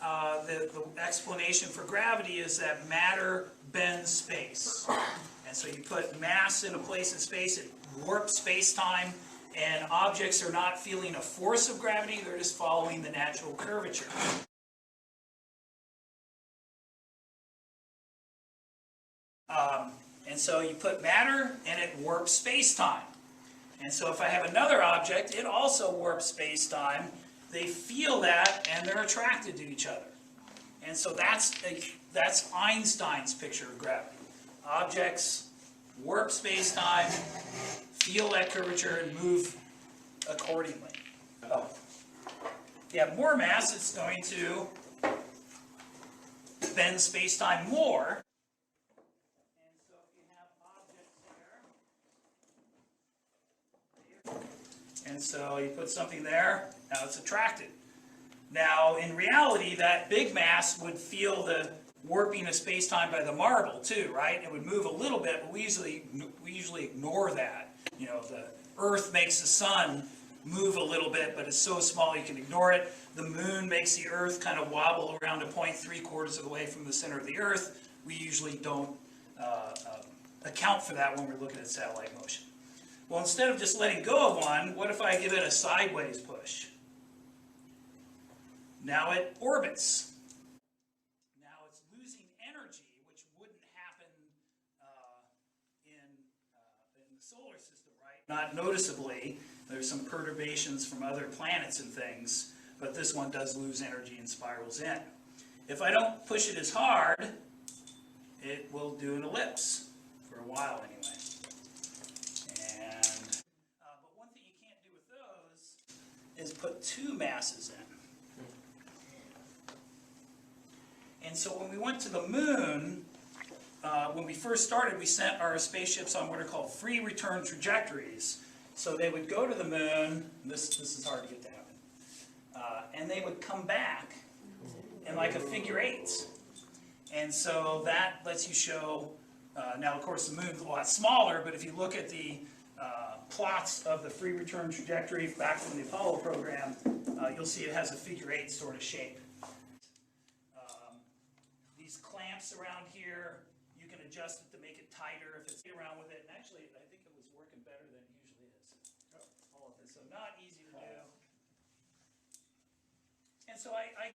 the explanation for gravity is that matter bends space. And so you put mass in a place in space, it warps space-time, and objects are not feeling a force of gravity, they're just following the natural curvature. And so you put matter and it warps space-time. And so if I have another object, it also warps space-time. They feel that and they're attracted to each other. And so that's Einstein's picture of gravity. Objects warp space-time, feel that curvature, and move accordingly. Oh. If you have more mass, it's going to bend space-time more. And so if you have objects there, and so you put something there, now it's attracted. Now, in reality, that big mass would feel the warping of space-time by the marble too, right? It would move a little bit, but we usually ignore that. You know, the Earth makes the sun move a little bit, but it's so small you can ignore it. The moon makes the Earth kind of wobble around a point 3/4 of the way from the center of the Earth. We usually don't account for that when we're looking at satellite motion. Well, instead of just letting go of one, what if I give it a sideways push? Now it orbits. Now it's losing energy, which wouldn't happen in the solar system, right? Not noticeably. There's some perturbations from other planets and things, but this one does lose energy and spirals in. If I don't push it as hard, it will do an ellipse for a while anyway. And but one thing you can't do with those is put two masses in. And so when we went to the moon, when we first started, we sent our spaceships on what are called free return trajectories. So they would go to the moon, this is hard to get to happen, and they would come back in like a figure eight. And so that lets you show, now of course the moon's a lot smaller, but if you look at the plots of the free return trajectory back from the Apollo program, you'll see it has a figure eight sort of shape. These clamps around here, you can adjust it to make it tighter if it's around with it. And actually, I think it was working better than it usually is. All of this, so not easy to do. And so I